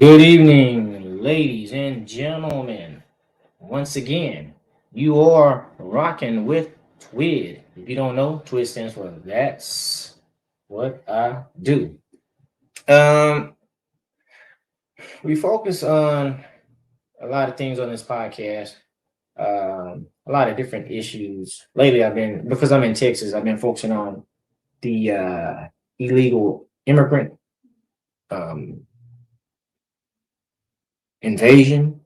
Good evening, ladies and gentlemen. Once again, you are rocking with TWID. If you don't know, TWID stands for That's What I Do. Um, we focus on a lot of things on this podcast, a lot of different issues. Lately, because I'm in Texas, I've been focusing on the illegal immigrant um, invasion.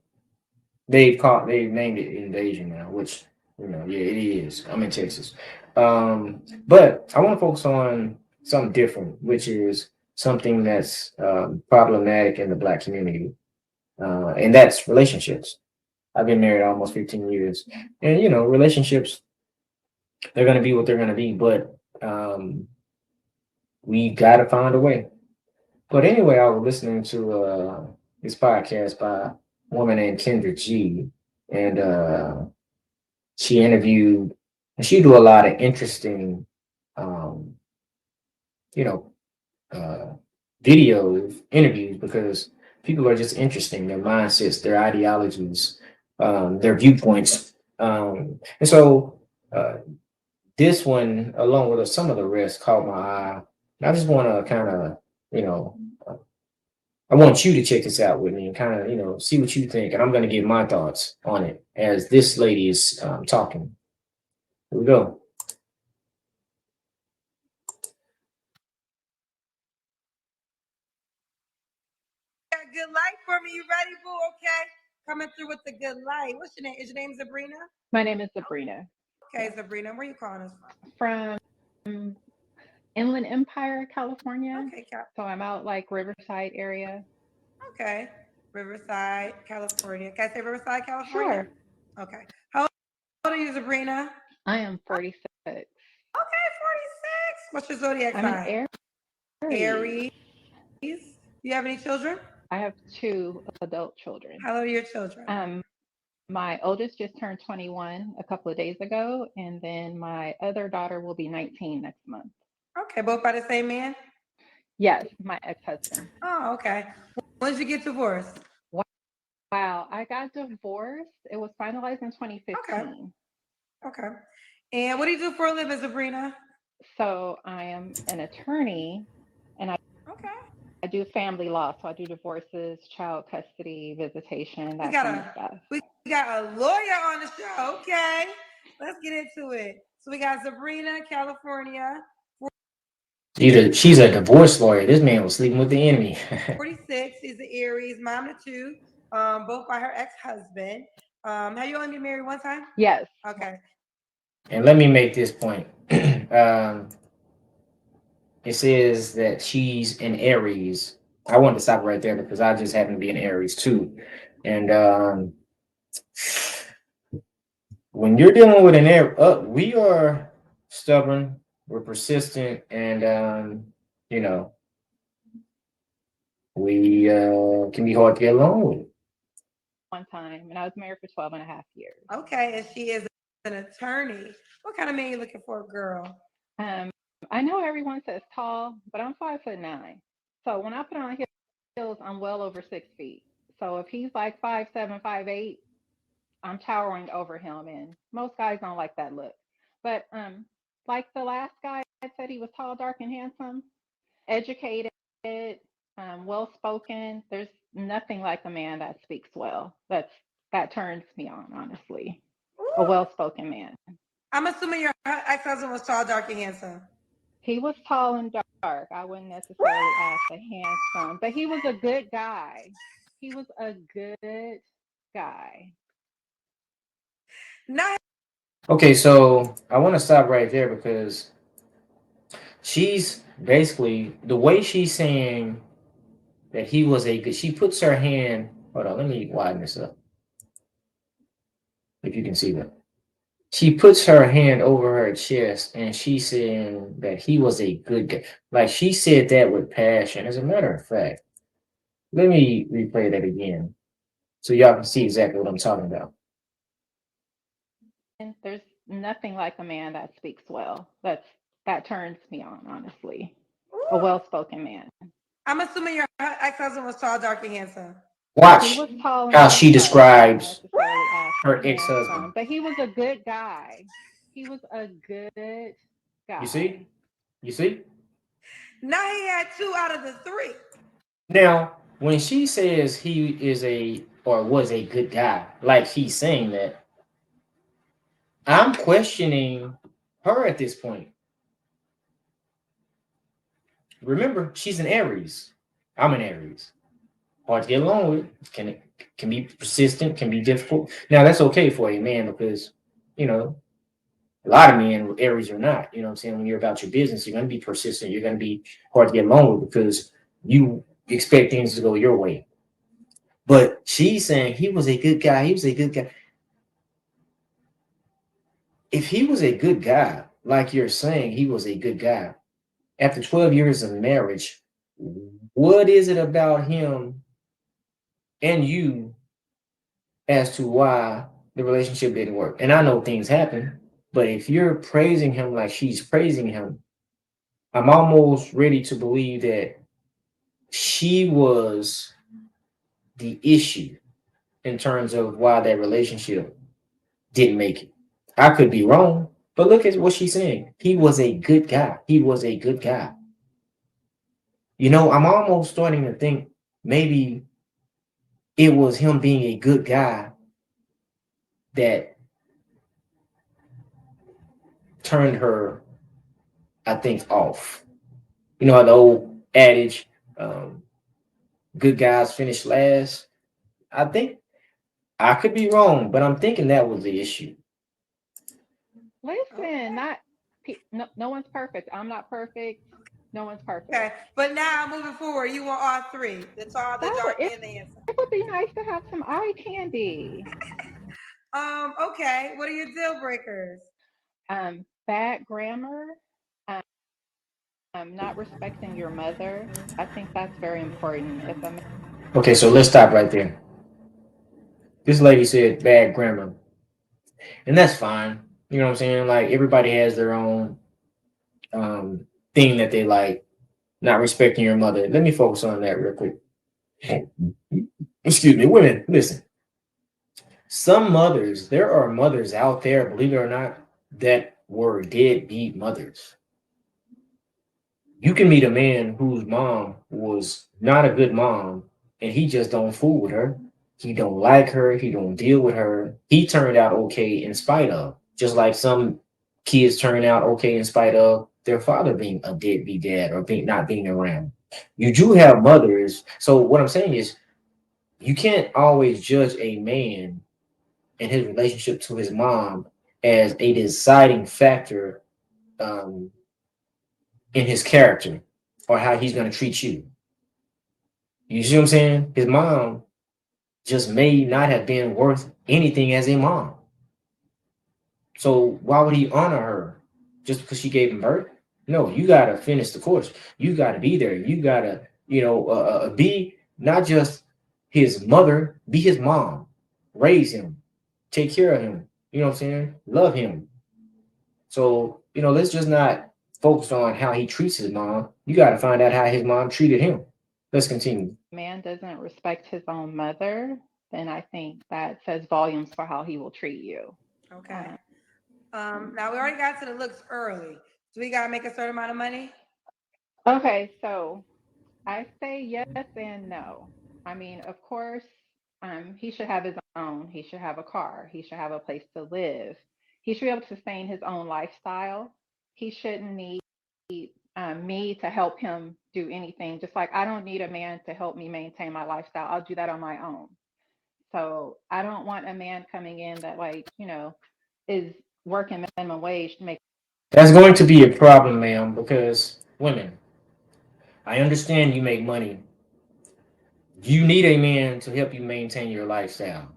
They've named it invasion now, which yeah, it is. I'm in Texas. But I want to focus on something different, which is something that's problematic in the black community, and that's relationships. I've been married almost 15 years, and relationships, they're gonna be what they're gonna be, but we gotta find a way. But anyway, I was listening to this podcast by a woman named Kendra G, and she interviewed, and she do a lot of interesting, um, you know, uh, videos, interviews, because people are just interesting, their mindsets, their ideologies, their viewpoints. And so this one, along with some of the rest, caught my eye. And I just want to kind of, you know, uh, I want you to check this out with me and kind of, see what you think. And I'm going to give my thoughts on it as this lady is talking. Here we go. Got a good light for me. You ready, boo? Okay. Coming through with the good light. What's your name? Is your name Sabrina? My name is Sabrina. Okay, Sabrina. Where you calling us From Inland Empire, California. from? Okay, So I'm out like Riverside area. okay. Riverside, California. Can I say Riverside, California? Sure. Okay. How old are you, Sabrina? I am 46. Okay, 46. What's your zodiac I'm an sign? Aries. Aries. Do you have any children? I have two adult children. How old are your children? My oldest just turned 21 a couple of days ago, and then my other daughter will be 19 next month. Okay, both by the same man? Yes, my ex-husband. Oh, okay. When did you get divorced? Wow, I got divorced. It was finalized in Okay, 2015. okay. And what do you do for a living, Sabrina? So I am an attorney and Okay. I do family law. So I do divorces, child custody, visitation, We that got kind of a stuff. we got a lawyer on the show. Okay, let's get into it. So we got Sabrina, California, She's a divorce lawyer. This man was sleeping with the enemy. 46. She's the Aries, mom of two, both by her ex-husband. Have you only been married one time? Yes. Okay. And let me make this point. It says that she's an Aries. I wanted to stop right there because I just happen to be an Aries too. And when you're dealing with an Aries, we are stubborn, we're persistent, and you know, we can be hard to get along with. One time, and I was married for 12 and a half years. Okay, and she is an attorney. What kind of man you looking for, girl? Um, I know everyone says tall, but I'm 5'9". So when I put on heels, I'm well over 6 feet. So if he's like 5'7", 5'8", I'm towering over him, and most guys don't like that look. But like the last guy I said, he was tall, dark, and handsome, educated, well spoken. There's nothing like a man that speaks well. That turns me on, honestly. A Ooh. well spoken man. I'm assuming your ex-husband was tall, dark, and handsome. He was tall and dark. I wouldn't necessarily ask a handsome, but he was a good guy. He was a good guy. Not Okay, so I want to stop right there because she's basically the way she's saying that he was a good. She puts her hand. Hold on, let me widen this up if you can see that. She puts her hand over her chest and she's saying that he was a good guy. Like she said that with passion. As a matter of fact, let me replay that again so y'all can see exactly what I'm talking about. And there's nothing like a man that speaks well. That turns me on, honestly. A ooh. well spoken man. I'm assuming your ex-husband was tall, dark, and handsome? He Watch was tall and how she handsome. I wouldn't describes necessarily ask her handsome, ex-husband. but he was a good guy. He was a good You guy. see? You see? Now he had 2 out of the 3. Now, when she says he is a or was a good guy, like she's saying that, I'm questioning her at this point. Remember, she's an Aries. I'm an Aries. Hard to get along with. Can be persistent, can be difficult. Now that's okay for a man because, you know, a lot of men, Aries or not, you know what I'm saying, when you're about your business, you're gonna be persistent, you're gonna be hard to get along with because you expect things to go your way. But she's saying he was a good guy, he was a good guy. If he was a good guy, like you're saying he was a good guy, after 12 years of marriage, what is it about him and you as to why the relationship didn't work? And I know things happen, but if you're praising him like she's praising him, I'm almost ready to believe that she was the issue in terms of why that relationship didn't make it. I could be wrong, but look at what she's saying. He was a good guy. He was a good guy. You know, I'm almost starting to think maybe it was him being a good guy that turned her, I think, off. You know how the old adage, um, good guys finish last? I think I could be wrong, but I'm thinking that was the issue. Listen, Okay. not no, no one's perfect. I'm not perfect. No one's Okay. perfect. But now moving forward, you want all 3: the tall, the That would dark, and the handsome. it would be nice to have some eye candy. Okay. What are your deal breakers? Bad grammar, not respecting your mother. I think that's very important. If a Okay, so let's stop right there. This lady said bad grammar, and that's fine. You know what I'm saying? Like everybody has their own thing that they like, not respecting your mother. Let me focus on that real quick. Excuse me, women, listen. Some mothers, there are mothers out there, believe it or not, that were deadbeat mothers. You can meet a man whose mom was not a good mom, and he just don't fool with her. He don't like her. He don't deal with her. He turned out okay in spite of. Just like some kids turn out okay in spite of their father being a deadbeat dad or being not being around. You do have mothers. So what I'm saying is, you can't always judge a man and his relationship to his mom as a deciding factor um, in his character or how he's going to treat you. You see what I'm saying? His mom just may not have been worth anything as a mom. So why would he honor her just because she gave him birth? No, you got to finish the course. You got to be there. You got to, be not just his mother, be his mom, raise him, take care of him. You know what I'm saying? Love him. So, let's just not focus on how he treats his mom. You got to find out how his mom treated him. Let's continue. man doesn't respect his own mother, then I think that says volumes for how he will treat you. Okay. Uh, Now we already got to the looks early. Do we gotta make a certain amount of money? okay, so I say yes and no. I mean, of course, he should have his own. He should have a car. He should have a place to live. He should be able to sustain his own lifestyle. He shouldn't need me to help him do anything. Just like I don't need a man to help me maintain my lifestyle. I'll do that on my own. So I don't want a man coming in that is working minimum wage to make. That's going to be a problem, ma'am, because women, I understand you make money. You need a man to help you maintain your lifestyle.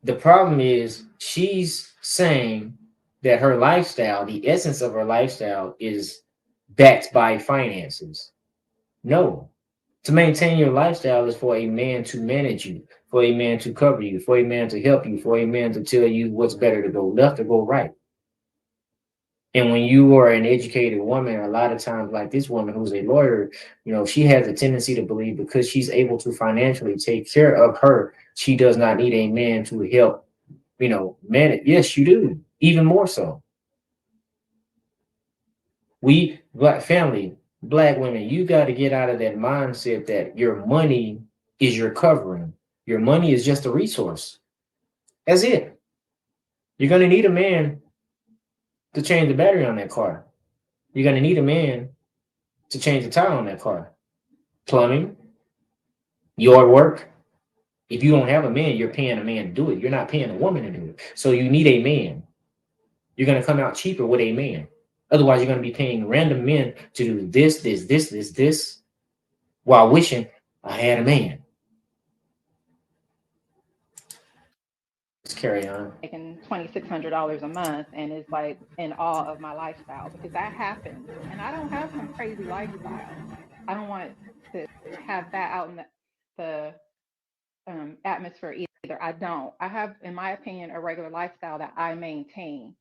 The problem is she's saying that her lifestyle, the essence of her lifestyle, is backed by finances. No. To maintain your lifestyle is for a man to manage you, for a man to cover you, for a man to help you, for a man to tell you what's better to go left or go right. And when you are an educated woman, a lot of times, like this woman who's a lawyer, she has a tendency to believe because she's able to financially take care of her, she does not need a man to help, manage. Yes, you do. Even more so. We, black family, black women, you got to get out of that mindset that your money is your covering. Your money is just a resource. That's it. You're going to need a man to change the battery on that car. You're going to need a man to change the tire on that car. Plumbing, yard work. If you don't have a man, you're paying a man to do it. You're not paying a woman to do it. So you need a man. You're going to come out cheaper with a man. Otherwise, you're going to be paying random men to do this, while wishing I had a man. Let's carry on. Making $2,600 a month and is like in awe of my lifestyle because that happens. And I don't have some crazy lifestyle. I don't want to have that out in the atmosphere either. I don't. I have, in my opinion, a regular lifestyle that I maintain.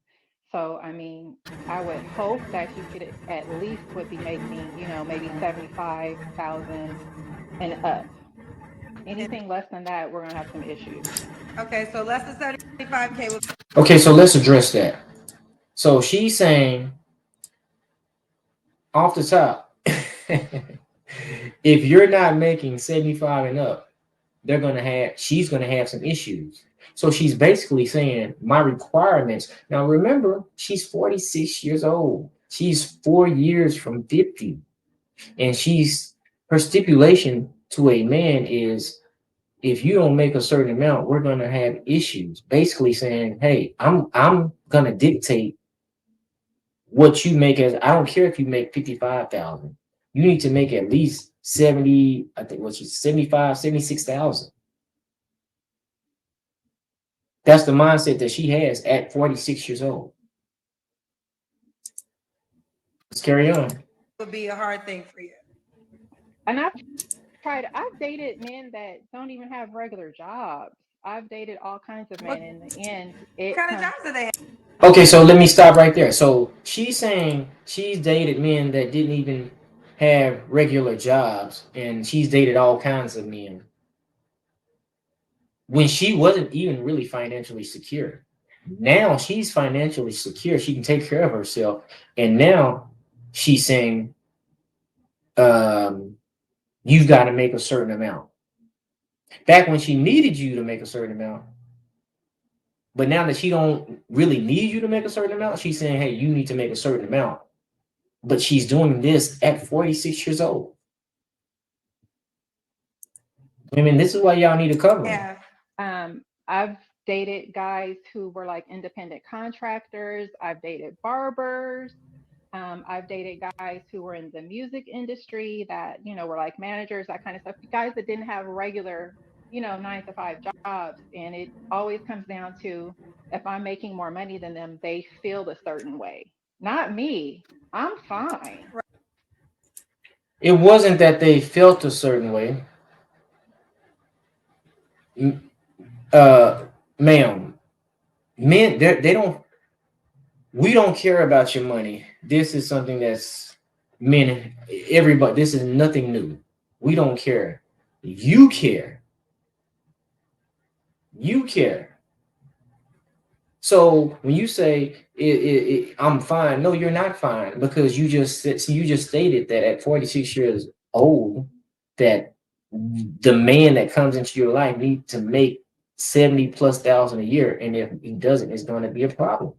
So, I mean, I would hope that he could at least would be making, maybe 75,000 and up. Anything less than that, we're gonna have some issues. Okay, so less than 75K would Okay, so let's address that. So she's saying off the top, if you're not making 75 and up, she's gonna have some issues. So she's basically saying my requirements. Now remember, she's 46 years old. She's 4 years from 50. And her stipulation to a man is if you don't make a certain amount, we're gonna have issues. Basically saying, hey, I'm gonna dictate what you make. As I don't care if you make 55,000. You need to make at least 70, I think what she's 75, 76,000. That's the mindset that she has at 46 years old. Let's carry on. be a hard thing for you. And I've dated men that don't even have regular jobs. I've dated all kinds of What men. In the end, kind of jobs do they have? Okay, so let me stop right there. So she's saying she's dated men that didn't even have regular jobs, and she's dated all kinds of men when she wasn't even really financially secure. Now she's financially secure. She can take care of herself. And now she's saying, you've got to make a certain amount. Back when she needed you to make a certain amount, but now that she don't really need you to make a certain amount, she's saying, hey, you need to make a certain amount. But she's doing this at 46 years old. I mean, this is why y'all need a covering. Yeah. I've dated guys who were like independent contractors. I've dated barbers. I've dated guys who were in the music industry that, were like managers, that kind of stuff. Guys that didn't have regular, 9 to 5 jobs. And it always comes down to if I'm making more money than them, they feel a certain way. Not me. I'm fine. It wasn't that they felt a certain way. Uh, ma'am, men, they don't, we don't care about your money. This is something that's men, everybody, this is nothing new. We don't care. You care. You care. So when you say I'm fine, no, you're not fine because you just stated that at 46 years old that the man that comes into your life needs to make 70 plus thousand a year, and if he doesn't, it's going to be a problem.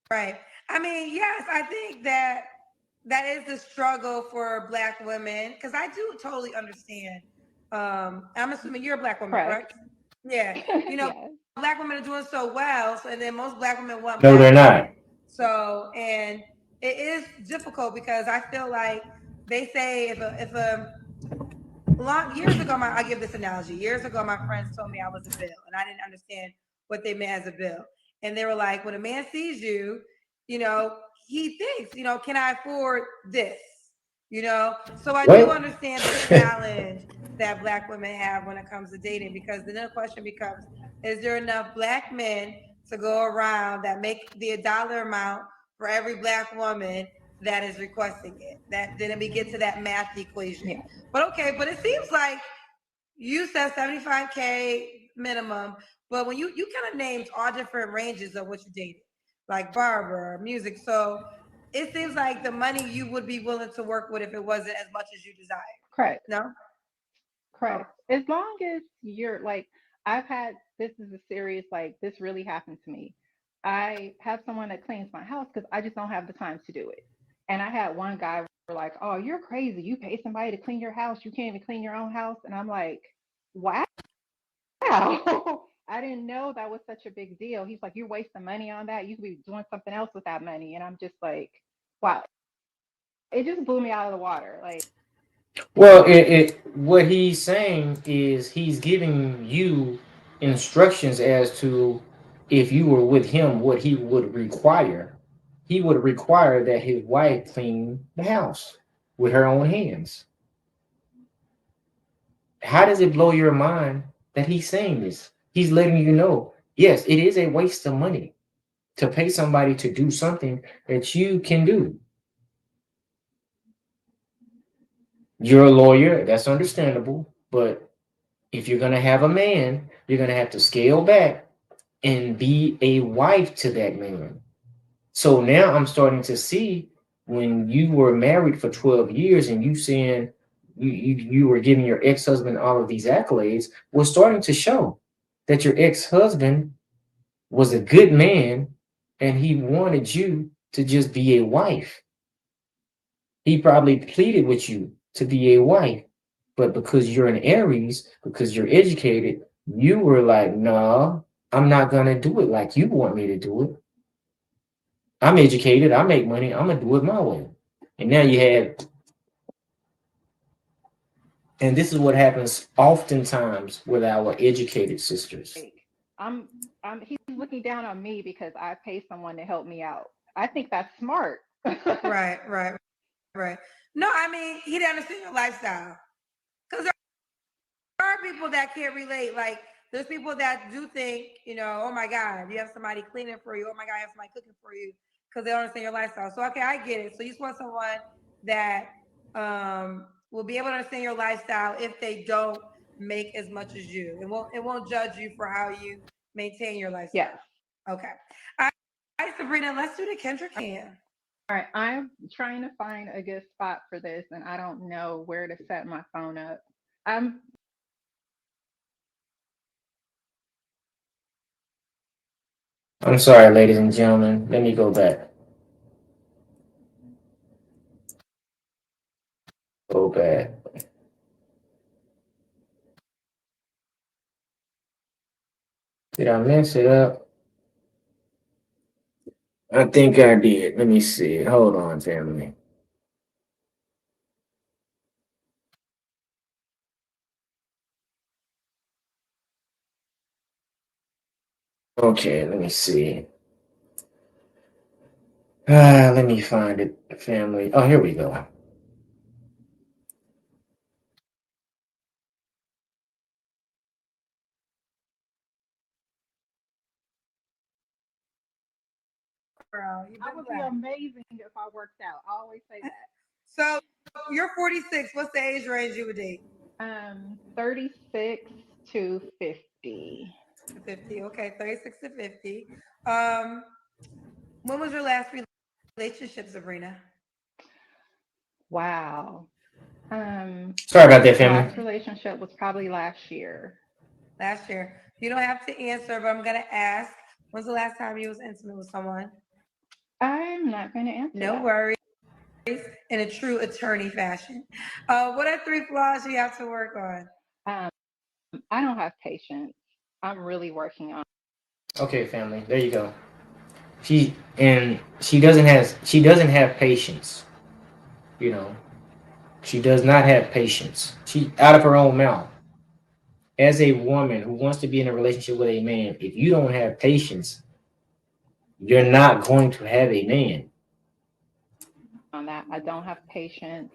Right. I mean, yes, I think that that is the struggle for Black women because I do totally understand. I'm assuming you're a Black woman, Correct. correct? Yeah. Yes. Black women are doing so well, so and then most Black women want No, they're Black not. men. So and it is difficult because I feel like they say if a long years ago, I give this analogy. Years ago, my friends told me I was a bill, and I didn't understand what they meant as a bill. And they were like, when a man sees you, you know, he thinks, can I afford this? So I do What? understand the challenge that Black women have when it comes to dating, because then the question becomes, is there enough Black men to go around that make the dollar amount for every Black woman that is requesting it. That then we get to that math equation. Yeah. But okay, but it seems like you said 75K minimum, but when you kind of named all different ranges of what you dated, like barber, music. So it seems like the money you would be willing to work with if it wasn't as much as you desire. Correct. No? Oh, Correct. As long as you're like, I've had, this is a serious, like, this really happened to me. I have someone that cleans my house because I just don't have the time to do it. And I had one guy were like, "Oh, you're crazy. You pay somebody to clean your house. You can't even clean your own house." And I'm like, wow. I didn't know that was such a big deal. He's like, "You're wasting money on that. You could be doing something else with that money." And I'm just like, wow. It just blew me out of the water. Like, Well, what he's saying is he's giving you instructions as to if you were with him, what he would require. He would require that his wife clean the house with her own hands. How does it blow your mind that he's saying this? He's letting you know, yes, it is a waste of money to pay somebody to do something that you can do. You're a lawyer, that's understandable, but if you're going to have a man, you're going to have to scale back and be a wife to that man. So now I'm starting to see when you were married for 12 years and you saying you were giving your ex-husband all of these accolades, was starting to show that your ex-husband was a good man and he wanted you to just be a wife. He probably pleaded with you to be a wife, but because you're an Aries, because you're educated, you were like, no, I'm not gonna do it like you want me to do it. I'm educated, I make money, I'm gonna do it my way. And now you have, and this is what happens oftentimes with our educated sisters. I'm, he's looking down on me because I pay someone to help me out. I think that's smart. right, right, right. No, I mean, he didn't understand your lifestyle. Because there are people that can't relate. Like, there's people that do think, oh my God, you have somebody cleaning for you. Oh my God, you have somebody cooking for you because they don't understand your lifestyle. So, okay, I get it. So, you just want someone that will be able to understand your lifestyle if they don't make as much as you. It won't judge you for how you maintain your lifestyle. Yes. Okay. All right, Sabrina, let's do the Kendrick hand. All right. I'm trying to find a good spot for this, and I don't know where to set my phone up. I'm I'm sorry, ladies and gentlemen. Let me go back. Go back. Did I mess it up? I think I did. Let me see. Hold on, family. Okay, let me see. Let me find it, family. Oh, here we go. Girl, you've I been would be blessed. amazing if I worked out. I always say So, you're 46. What's the age range you would date? that. 36 to 50. To 50. Okay, 36 to 50. Um, when was your last relationship, Sabrina? Wow. Sorry about that, family. Last relationship was probably last year. Last year. You don't have to answer, but I'm gonna ask. When's the last time you was intimate with someone? I'm not going to answer No that. worries. In a true attorney fashion. What are three flaws you have to work on? Um, I don't have patience. I'm really working on. Okay, family. There you go. She doesn't have patience. You know, she does not have patience. She out of her own mouth. As a woman who wants to be in a relationship with a man, if you don't have patience, you're not going to have a man. On that. I don't have patience.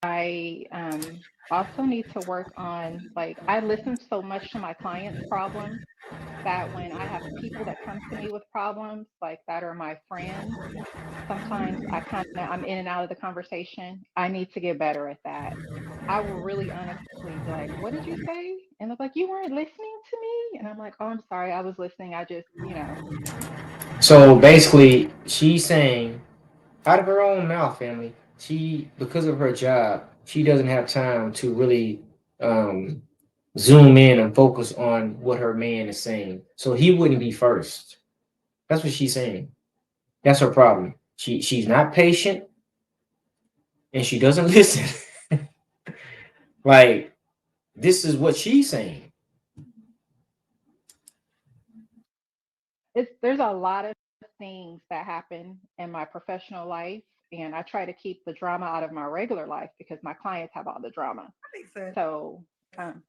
I also need to work on, like, I listen so much to my clients' problems that when I have people that come to me with problems, like that are my friends, sometimes I'm in and out of the conversation. I need to get better at that. I will really honestly be like, "What did you say?" And they're like, "You weren't listening to me." And I'm like, "Oh, I'm sorry. I was listening. I just, So basically, she's saying out of her own mouth, family, she because of her job, she doesn't have time to really um, zoom in and focus on what her man is saying. So he wouldn't be first. That's what she's saying. That's her problem. She's not patient and she doesn't listen. Like this is what she's saying. there's a lot of things that happen in my professional life, and I try to keep the drama out of my regular life because my clients have all the drama. That makes sense. So, um,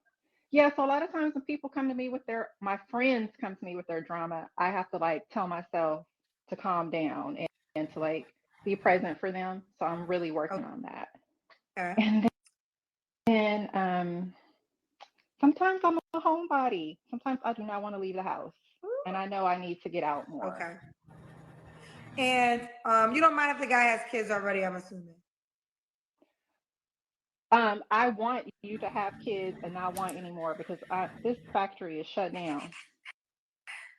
yeah, so a lot of times when people come to me with my friends come to me with their drama, I have to like tell myself to calm down and to like be present for them. So I'm really working on that. Okay. And then sometimes I'm a homebody. Sometimes I do not want to leave the house. And I know I need to get out more. Okay. And you don't mind if the guy has kids already, I'm assuming. I want you to have kids and not want any more because this factory is shut down.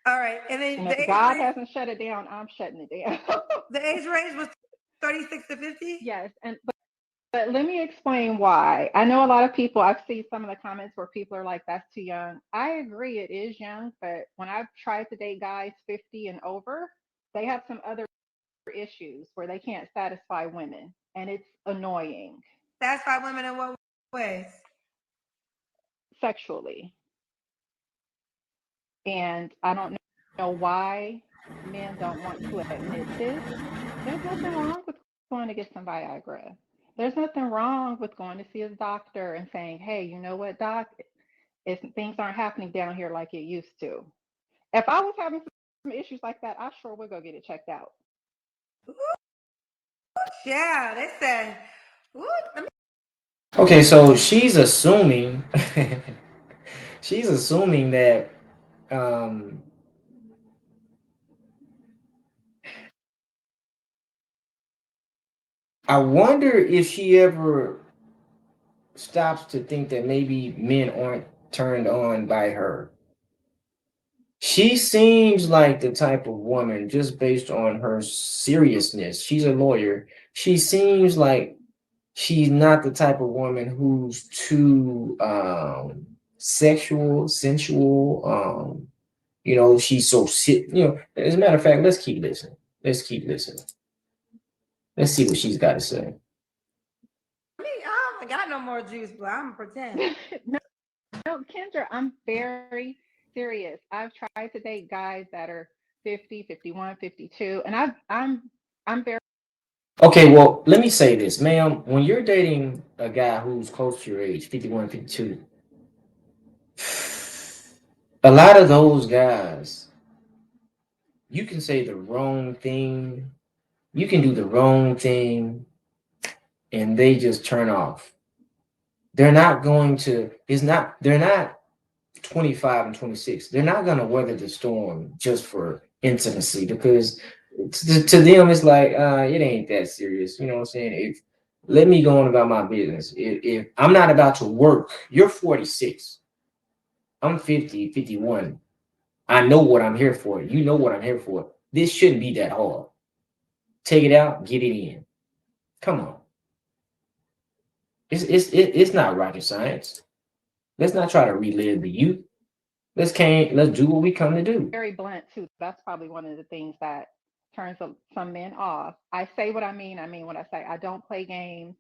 All right. And then And if God hasn't shut it down, I'm shutting it down. the age range was 36 to 50? Yes, and but let me explain why. I know a lot of people, I've seen some of the comments where people are like, that's too young. I agree, it is young, but when I've tried to date guys 50 and over, they have some other issues where they can't satisfy women, and it's annoying Satisfy women in what ways? sexually. And I don't know why men don't want to admit this. There's nothing wrong with going to get some Viagra. There's nothing wrong with going to see a doctor and saying, hey, you know what, doc? If things aren't happening down here like it used to. If I was having some issues like that, I sure would go get it checked out. Yeah, they said. Ooh, let me Okay, so she's assuming she's assuming that um I wonder if she ever stops to think that maybe men aren't turned on by her. She seems like the type of woman, just based on her seriousness. She's a lawyer. She seems like she's not the type of woman who's too sexual, sensual. She's so as a matter of fact, let's keep listening. Let's keep listening. Let's see what she's got to say. I don't got no more juice, but I'm pretend. No, Kendra, I'm very serious. I've tried to date guys that are 50, 51, 52, and I'm very Okay, well, let me say this, ma'am. When you're dating a guy who's close to your age, 51, 52, a lot of those guys, you can say the wrong thing, you can do the wrong thing, and they just turn off. They're not going to, they're not 25 and 26. They're not going to weather the storm just for intimacy because to them, it's like, it ain't that serious. You know what I'm saying? Let me go on about my business. If I'm not about to work, you're 46. I'm 50, 51. I know what I'm here for. You know what I'm here for. This shouldn't be that hard. Take it out, get it in. Come on. It's not rocket science. Let's not try to relive the youth. Let's do what we come to do. very blunt too. That's probably one of the things that turns some men off. I say what I mean. I mean what I say. I don't play games.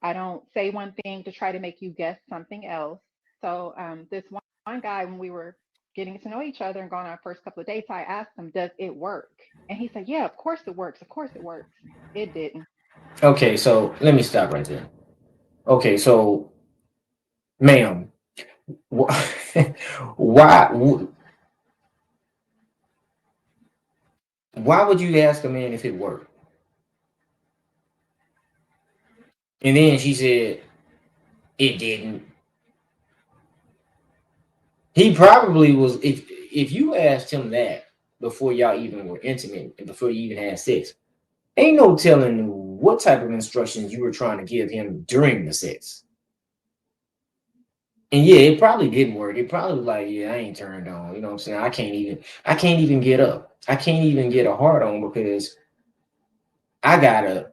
I don't say one thing to try to make you guess something else. So this one guy, when we were getting to know each other and going on our first couple of dates, I asked him, "Does it work?" And he said, "Yeah, of course it works. Of course it works." It didn't. Okay, so let me stop right there. Okay, so ma'am, why why would you ask a man if it worked? And then she said it didn't. He probably was. If you asked him that before y'all even were intimate and before you even had sex, ain't no telling what type of instructions you were trying to give him during the sex. And yeah, it probably didn't work. It probably was like, yeah, I ain't turned on. You know what I'm saying? I can't even get up. I can't even get a hard on because I gotta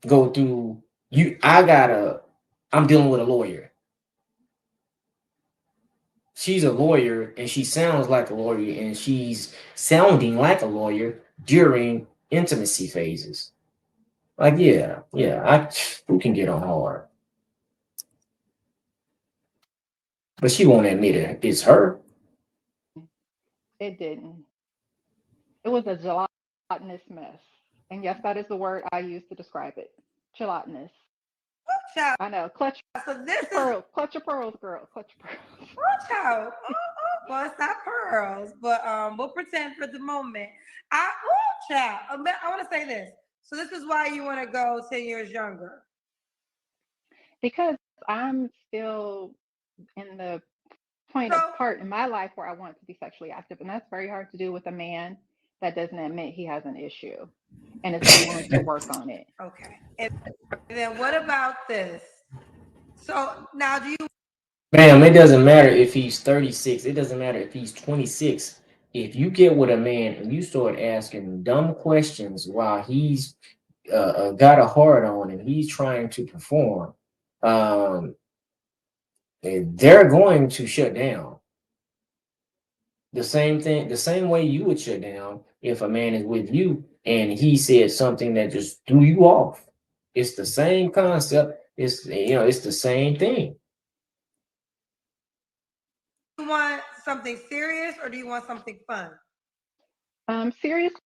go through you. I'm dealing with a lawyer. She's a lawyer and she sounds like a lawyer and she's sounding like a lawyer during intimacy phases. Like, yeah, who can get on hard? But she won't admit it. It's her. It didn't. It was a gelatinous mess. And yes, that is the word I use to describe it. Gelatinous. Child. I know. Clutch So this your is pearls. Clutch your pearls, girl. Clutch your pearls. child. Well, it's not pearls, but we'll pretend for the moment. Child. I want to say this. So this is why you want to go 10 years younger. Because I'm still in the point So of part in my life where I want to be sexually active. And that's very hard to do with a man that doesn't admit he has an issue and is unwilling to work on it. okay. And then what about this? So now do you Ma'am, it doesn't matter if he's 36. It doesn't matter if he's 26. If you get with a man and you start asking dumb questions while he's got a hard on and he's trying to perform, um, they're going to shut down. The same thing, the same way you would shut down if a man is with you and he said something that just threw you off. It's the same concept. It's the same thing. want something serious or do you want something fun? Seriously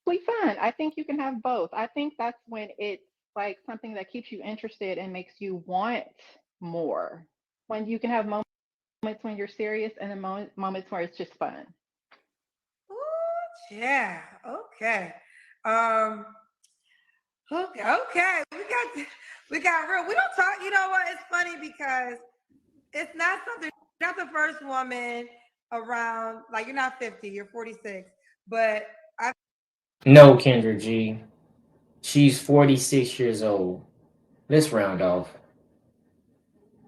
fun. I think you can have both. I think that's when it's like something that keeps you interested and makes you want more. When you can have moments when you're serious and then moments where it's just fun. Ooh, yeah. Okay. Um. Okay. Okay. We got real. We don't talk. You know what? It's funny because it's not something. You're not the first woman around. Like you're not 50. You're 46. But I No, Kendra G. She's 46 years old. Let's round off.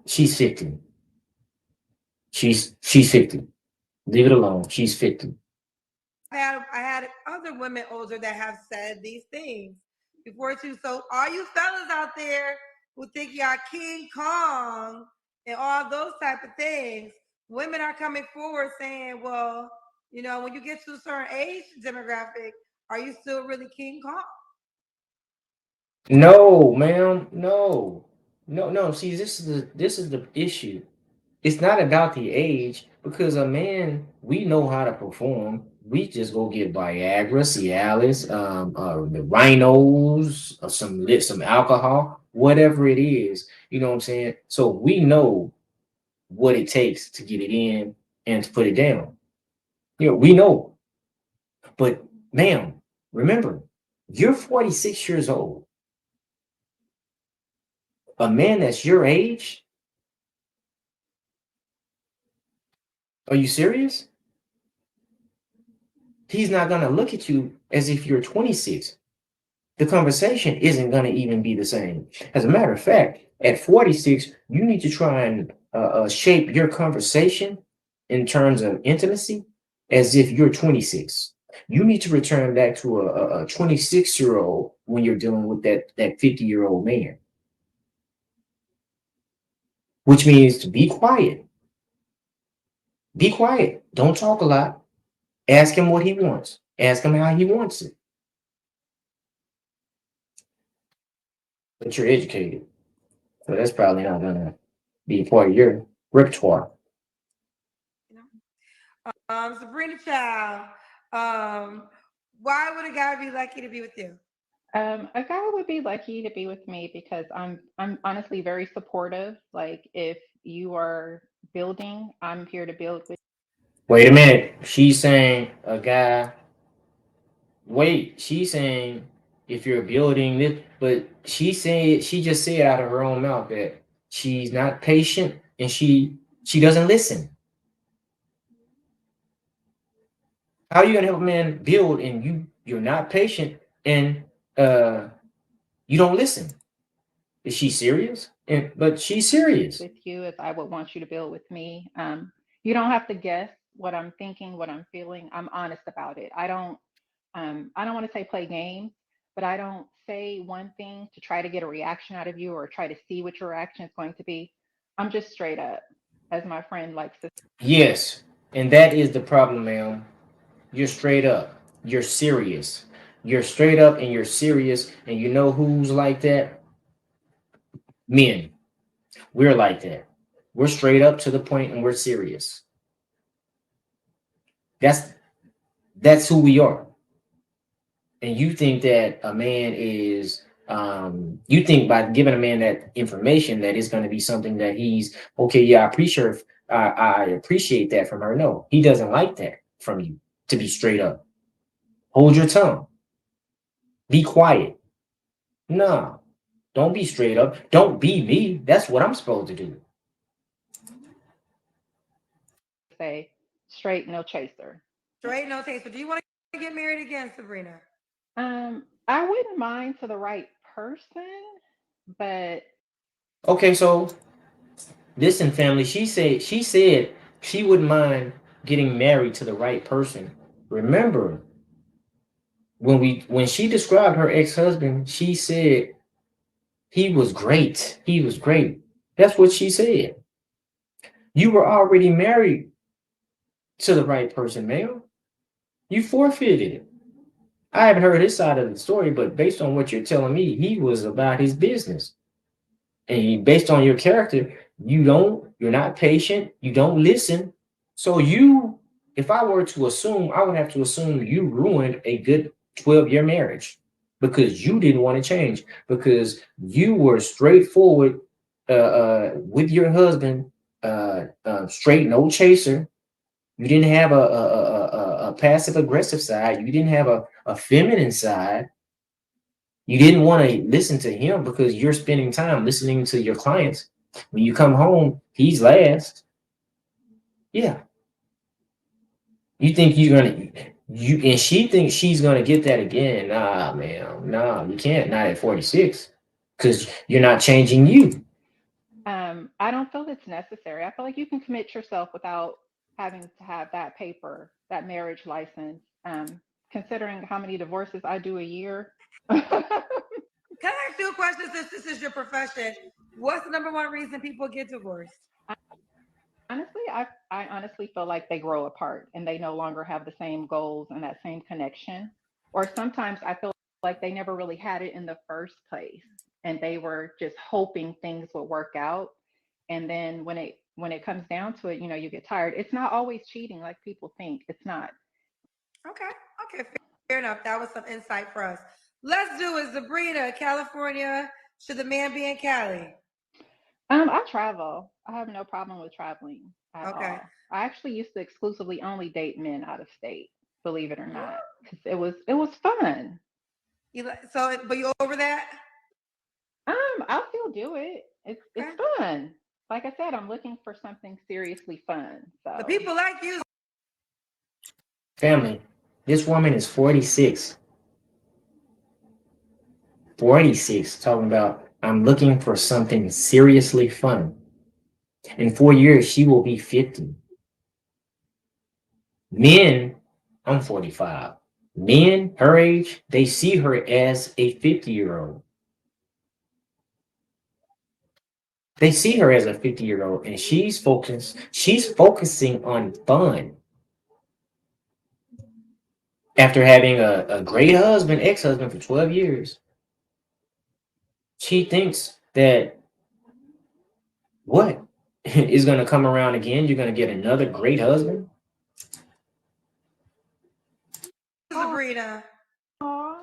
She's 50. She's 50. Leave it alone. She's 50. I had other women older that have said these things before too. So all you fellas out there who think y'all King Kong and all those type of things, women are coming forward saying, well, when you get to a certain age demographic, are you still really King Kong? No, ma'am. No. No, no. See, this is the issue. It's not about the age because a man, we know how to perform. We just go get Viagra, Cialis, the rhinos, some alcohol, whatever it is. You know what I'm saying? So we know what it takes to get it in and to put it down. We know. But ma'am, remember, you're 46 years old. A man that's your age, are you serious? He's not gonna look at you as if you're 26. The conversation isn't going to even be the same. As a matter of fact, at 46, you need to try and shape your conversation in terms of intimacy as if you're 26. You need to return back to a 26-year-old when you're dealing with that 50-year-old man, which means to be quiet. Be quiet. Don't talk a lot. Ask him what he wants. Ask him how he wants it. But you're educated. So that's probably not going to be part of your repertoire. You Sabrina Child, why would a guy be lucky to be with you? A guy would be lucky to be with me because I'm honestly very supportive. Like if you are building, I'm here to build with. Wait a minute. She's saying a guy. Wait, she's saying if you're building it, but she just said out of her own mouth that she's not patient and she doesn't listen. How are you gonna help a man build and you're not patient and uh you don't listen? Is she serious? And but she's serious. With you as I would want you to build with me. You don't have to guess what I'm thinking, what I'm feeling. I'm honest about it. I don't want to say play games, but I don't say one thing to try to get a reaction out of you or try to see what your reaction is going to be. I'm just straight up, as my friend likes to Yes, and that is the problem, ma'am. You're straight up. You're serious. You're straight up and you're serious. And you know who's like that? Men. We're like that. We're straight up to the point and we're serious. That's that's who we are. And you think that a man is you think by giving a man that information that it's going to be something that he's okay, yeah, I appreciate that from her. No, he doesn't like that from you, to be straight up. Hold your tongue. Be quiet. No, don't be straight up. Don't be me. That's what I'm supposed to do. say, straight no chaser. Straight no taste. But do you want to get married again, Sabrina? I wouldn't mind to the right person, but Okay, so listen, family. She said she wouldn't mind getting married to the right person. Remember, when she described her ex-husband, she said he was great. He was great. That's what she said. You were already married to the right person, ma'am. You forfeited it. I haven't heard his side of the story, but based on what you're telling me, he was about his business. And based on your character, you're not patient, you don't listen. So if I were to assume, I would have to assume you ruined a good 12-year marriage because you didn't want to change, because you were straightforward with your husband, straight, no chaser. You didn't have a passive aggressive side. You didn't have a feminine side. You didn't want to listen to him because you're spending time listening to your clients. When you come home, he's last. Yeah. You think you're gonna you and she thinks she's gonna get that again. Nah, man. Nah, you can't. Not at 46. Because you're not changing you. I don't feel it's necessary. I feel like you can commit yourself without having to have that paper, that marriage license. Considering how many divorces I do a year. Can I ask you a question since this is your profession? What's the number one reason people get divorced? Honestly, I honestly feel like they grow apart and they no longer have the same goals and that same connection. Or sometimes I feel like they never really had it in the first place and they were just hoping things would work out. And then when it comes down to it, you get tired. It's not always cheating like people think. It's not. Okay. Okay. Fair enough. That was some insight for us. Let's do it. Sabrina, California. Should the man be in Cali? I travel. I have no problem with traveling at Okay. all. I actually used to exclusively only date men out of state, believe it or not, because it was fun. But you over that? I'll still do it. It's Okay. fun. Like I said, I'm looking for something seriously fun. The So people like you. Family, this woman is 46. 46, talking about I'm looking for something seriously fun. In 4 years, she will be 50. Men, I'm 45. Men her age, they see her as a 50-year-old. They see her as a 50-year-old and she's focusing on fun. After having a great husband, ex-husband for 12 years, she thinks that what is going to come around again? You're going to get another great husband? Sabrina. aw,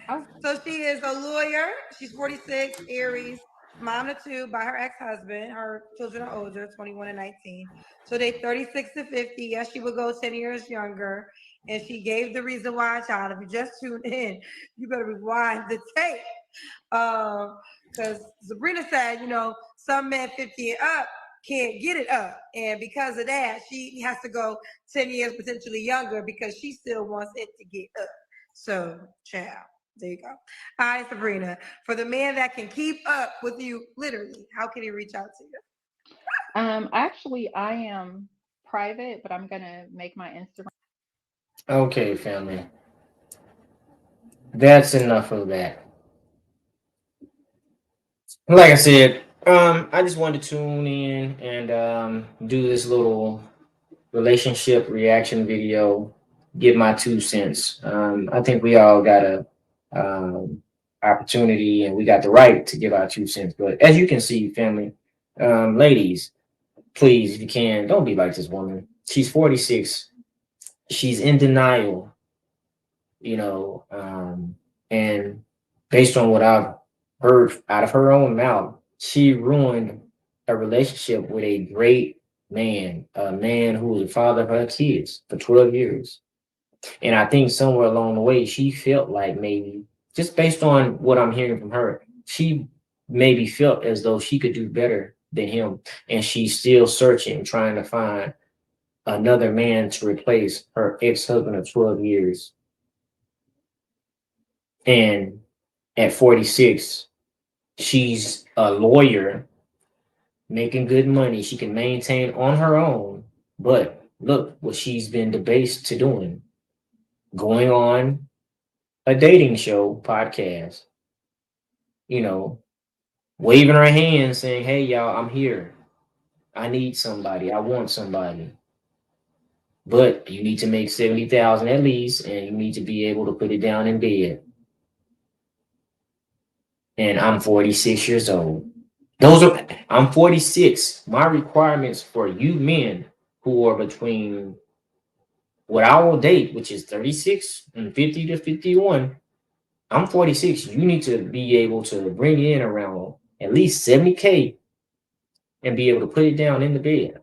I, So she is a lawyer. She's 46, Aries, mom of two by her ex-husband. Her children are older, 21 and 19. So they 36 to 50. Yes, she would go 10 years younger. and she gave the reason why. Child, if you just tuned in, you better rewind the tape. Because Sabrina said, some men 50 and up can't get it up. And because of that, she has to go 10 years potentially younger because she still wants it to get up. So, child, there you go. All right, Sabrina, for the man that can keep up with you, literally, how can he reach out to you? Actually, I am private, but I'm gonna make my Instagram. Okay, family. That's enough of that. Like I said, I just wanted to tune in and do this little relationship reaction video, give my 2 cents. I think we all got a opportunity and we got the right to give our 2 cents. But as you can see, family, ladies, please, if you can, don't be like this woman. She's 46. She's in denial, you know, and based on what I've heard out of her own mouth, she ruined a relationship with a great man, a man who was the father of her kids for 12 years. And I think somewhere along the way, she felt like maybe, just based on what I'm hearing from her, she maybe felt as though she could do better than him. And she's still searching, trying to find another man to replace her ex-husband of 12 years. And at 46, she's a lawyer making good money. She can maintain on her own. But look what she's been debased to doing, going on a dating show podcast, you know, waving her hand saying, hey, y'all, I'm here. I need somebody. I want somebody. But you need to make 70,000 at least, and you need to be able to put it down in bed. And I'm 46 years old. I'm 46. My requirements for you men who are between what I will date, which is 36 and 50 to 51. I'm 46. You need to be able to bring in around at least 70K and be able to put it down in the bed.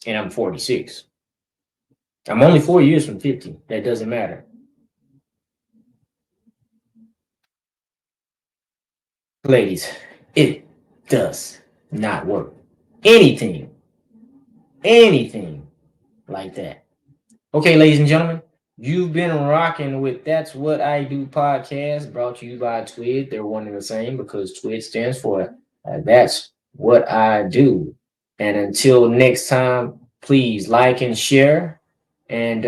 And I'm 46. I'm only 4 years from 50. That doesn't matter. Ladies, it does not work. Anything, anything like that. Okay, ladies and gentlemen, you've been rocking with That's What I Do podcast, brought to you by TWID. They're one and the same because TWID stands for That's What I Do. And until next time, please like and share, and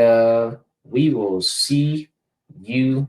we will see you